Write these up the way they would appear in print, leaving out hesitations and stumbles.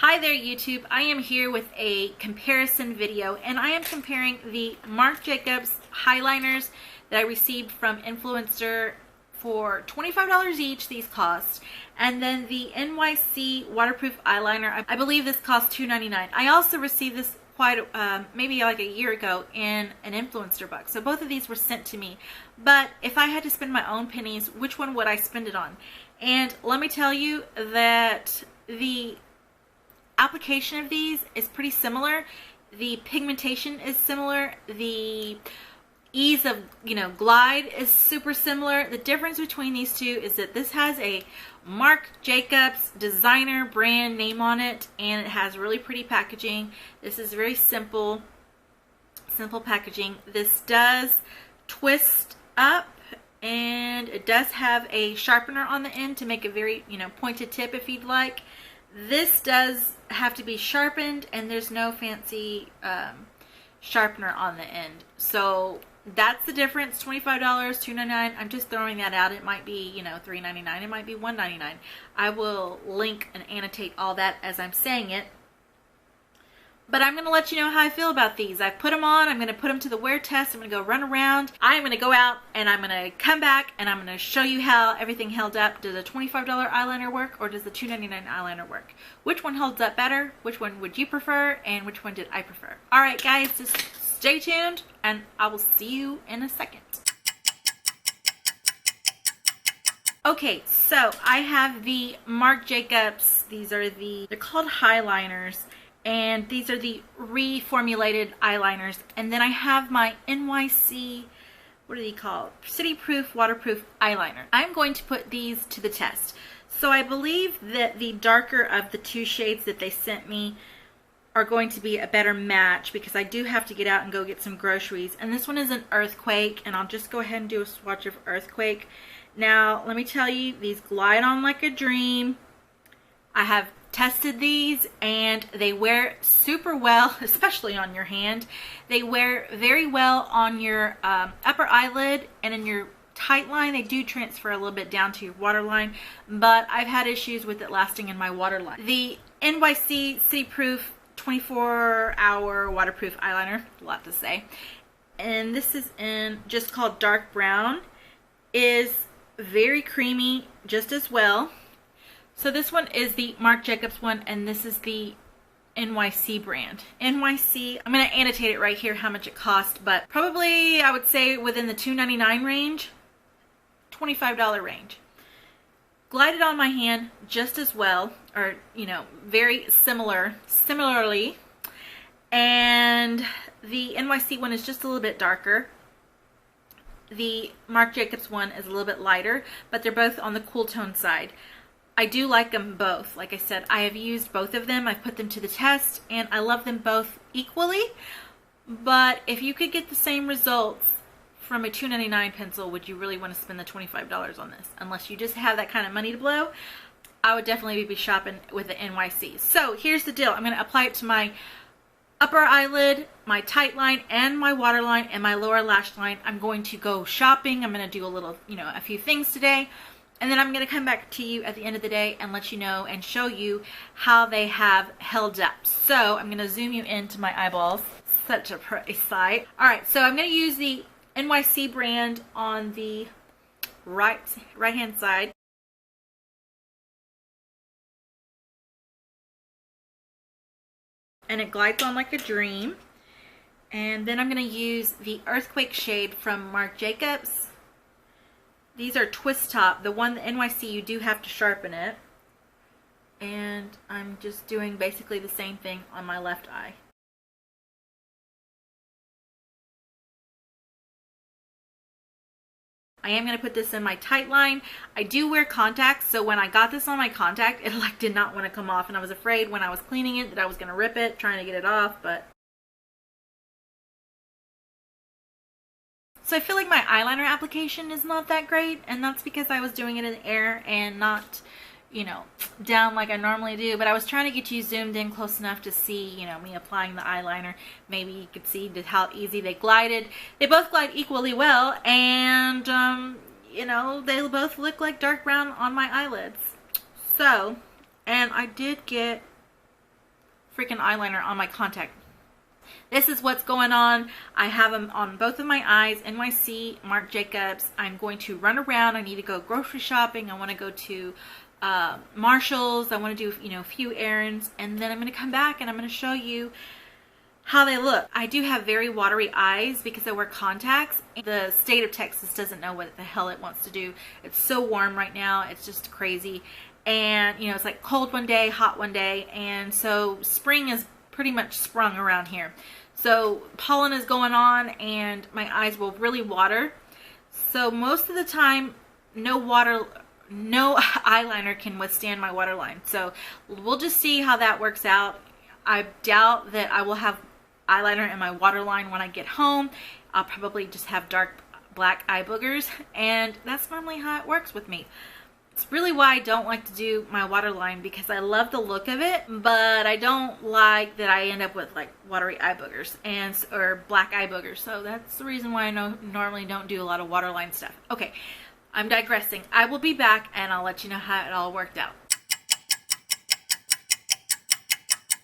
Hi there YouTube, I am here with a comparison video and I am comparing the Marc Jacobs Highliners that I received from Influenster for $25 each, these cost, and then the NYC waterproof eyeliner. I believe this cost $2.99. I also received this maybe like a year ago in an Influenster box, so both of these were sent to me. But if I had to spend my own pennies, which one would I spend it on? And let me tell you that the application of these is pretty similar. The pigmentation is similar. The ease of, glide is super similar. The difference between these two is that this has a Marc Jacobs designer brand name on it, and it has really pretty packaging. This is very simple packaging. This does twist up, and it does have a sharpener on the end to make a very, pointed tip if you'd like. This does have to be sharpened, and there's no fancy sharpener on the end. So that's the difference. $25, $2.99. I'm just throwing that out. It might be, $3.99. It might be $1.99. I will link and annotate all that as I'm saying it. But I'm going to let you know how I feel about these. I've put them on. I'm going to put them to the wear test. I'm going to go run around. I'm going to go out and I'm going to come back and I'm going to show you how everything held up. Does a $25 eyeliner work, or does the $2.99 eyeliner work? Which one holds up better? Which one would you prefer? And which one did I prefer? Alright guys, just stay tuned and I will see you in a second. Okay, so I have the Marc Jacobs. They're called Highliners. And these are the reformulated eyeliners. And then I have my NYC, what are they called? City Proof Waterproof Eyeliner. I'm going to put these to the test. So I believe that the darker of the two shades that they sent me are going to be a better match, because I do have to get out and go get some groceries. And this one is an Earthquake, and I'll just go ahead and do a swatch of Earthquake. Now, let me tell you, these glide on like a dream. I have tested these and they wear super well, especially on your hand. They wear very well on your upper eyelid, and in your tight line they do transfer a little bit down to your waterline, but I've had issues with it lasting in my waterline. The NYC City Proof 24-hour waterproof eyeliner, a lot to say, and this is in just called dark brown, is very creamy just as well. So this one is the Marc Jacobs one, and this is the NYC brand. NYC, I'm going to annotate it right here how much it cost, but probably I would say within the $2.99 range, $25 range. Glided on my hand just as well, or very similarly. And the NYC one is just a little bit darker. The Marc Jacobs one is a little bit lighter, but they're both on the cool tone side. I do like them both. Like I said, I have used both of them. I've put them to the test, and I love them both equally. But if you could get the same results from a $2.99 pencil, would you really want to spend the $25 on this? Unless you just have that kind of money to blow, I would definitely be shopping with the NYC. So here's the deal. I'm going to apply it to my upper eyelid, my tight line, and my waterline, and my lower lash line. I'm going to go shopping. I'm going to do a little, a few things today. And then I'm going to come back to you at the end of the day and let you know and show you how they have held up. So I'm going to zoom you into my eyeballs. Such a pretty sight. Alright, so I'm going to use the NYC brand on the right hand side. And it glides on like a dream. And then I'm going to use the Earthquake shade from Marc Jacobs. These are twist top. The one, the NYC, you do have to sharpen it. And I'm just doing basically the same thing on my left eye. I am going to put this in my tight line. I do wear contacts, so when I got this on my contact, it did not want to come off, and I was afraid when I was cleaning it that I was going to rip it, trying to get it off, but... So I feel like my eyeliner application is not that great, and that's because I was doing it in the air and not, down like I normally do. But I was trying to get you zoomed in close enough to see, me applying the eyeliner. Maybe you could see how easy they glided. They both glide equally well, and, they both look like dark brown on my eyelids. So, and I did get freaking eyeliner on my contact. This is what's going on. I have them on both of my eyes. NYC, Marc Jacobs. I'm going to run around. I need to go grocery shopping. I want to go to Marshall's. I want to do, you know, a few errands, and then I'm going to come back and I'm going to show you how they look. I do have very watery eyes because I wear contacts. The state of Texas doesn't know what the hell it wants to do. It's so warm right now. It's just crazy. And, you know, it's like cold one day, hot one day. And so spring is pretty much sprung around here. So pollen is going on and my eyes will really water. So most of the time, no eyeliner can withstand my waterline. So we'll just see how that works out. I doubt that I will have eyeliner in my waterline when I get home. I'll probably just have dark black eye boogers, and that's normally how it works with me. It's really why I don't like to do my waterline, because I love the look of it, but I don't like that I end up with like watery eye boogers or black eye boogers. So that's the reason why I normally don't do a lot of waterline stuff. Okay, I'm digressing. I will be back and I'll let you know how it all worked out.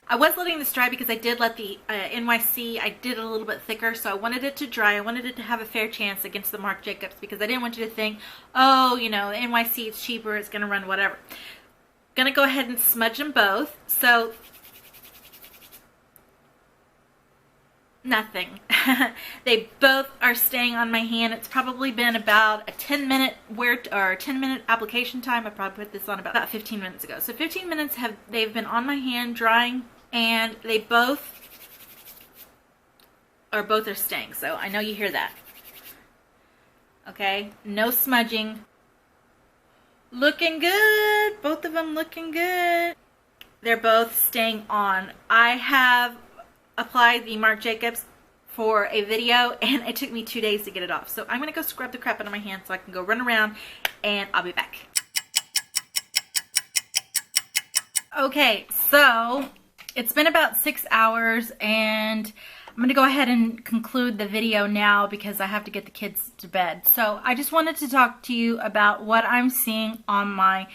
I was letting this dry because I did let the NYC, I did it a little bit thicker, so I wanted it to dry. I wanted it to have a fair chance against the Marc Jacobs because I didn't want you to think, oh, you know, NYC, it's cheaper, it's going to run whatever. Going to go ahead and smudge them both. So, nothing. They both are staying on my hand. It's probably been about a 10-minute application time. I probably put this on about 15 minutes ago. So 15 minutes they've been on my hand drying, and they both are staying. So I know you hear that. Okay, no smudging. Looking good. Both of them looking good. They're both staying on. I have applied the Marc Jacobs for a video, and it took me 2 days to get it off. So I'm gonna go scrub the crap out of my hand so I can go run around, and I'll be back. Okay, so it's been about 6 hours, and I'm gonna go ahead and conclude the video now because I have to get the kids to bed. So I just wanted to talk to you about what I'm seeing on my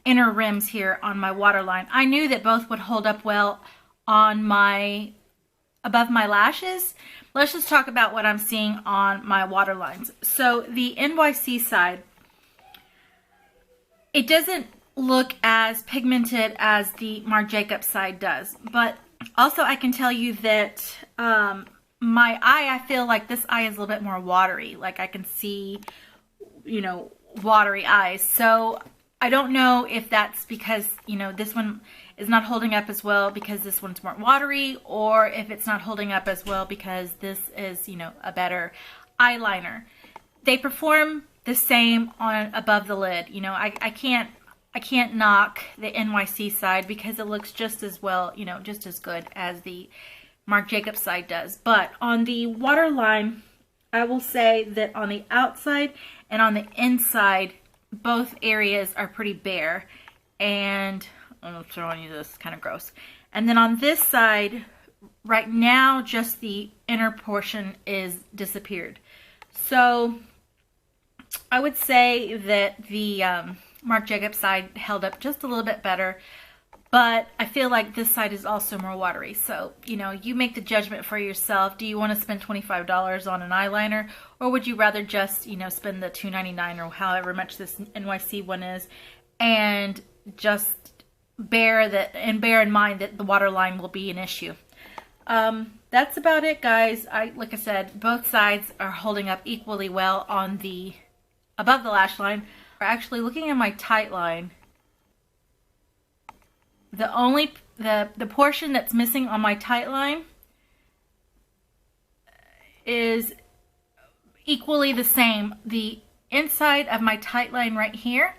inner rims here on my waterline. I knew that both would hold up well on my above my lashes. Let's just talk about what I'm seeing on my waterlines. So the NYC side, it doesn't look as pigmented as the Marc Jacobs side does, but also I can tell you that my eye, I feel like this eye is a little bit more watery. Like I can see, you know, watery eyes. So I don't know if that's because, you know, this one is not holding up as well because this one's more watery, or if it's not holding up as well because this is, you know, a better eyeliner. They perform the same on above the lid. You know, I can't knock the NYC side because it looks just as well, you know, just as good as the Marc Jacobs side does. But on the waterline, I will say that on the outside and on the inside, both areas are pretty bare. And I'm showing you this, kind of gross. And then on this side, right now, just the inner portion is disappeared. So I would say that the Marc Jacobs side held up just a little bit better, but I feel like this side is also more watery. So, you know, you make the judgment for yourself. Do you want to spend $25 on an eyeliner, or would you rather just, you know, spend the $2.99 or however much this NYC one is, and just bear in mind that the waterline will be an issue. That's about it, guys. Like I said, both sides are holding up equally well on the above the lash line. Actually, looking at my tight line, the portion that's missing on my tight line is equally the same. The inside of my tight line right here,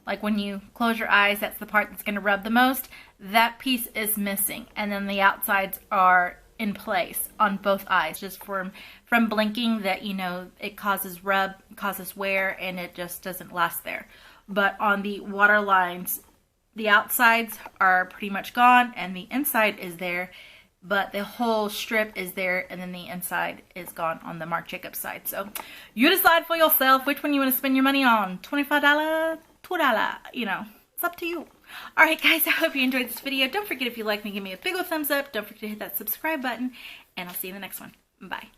like when you close your eyes, that's the part that's going to rub the most. That piece is missing, and then the outsides are in place on both eyes, just from blinking, that, you know, it causes rub, causes wear, and it just doesn't last there. But on the water lines, the outsides are pretty much gone and the inside is there, but the whole strip is there, and then the inside is gone on the Marc Jacobs side. So you decide for yourself which one you want to spend your money on. $25, $2, you know, it's up to you. Alright guys, I hope you enjoyed this video. Don't forget, if you like me, give me a big old thumbs up. Don't forget to hit that subscribe button, and I'll see you in the next one. Bye.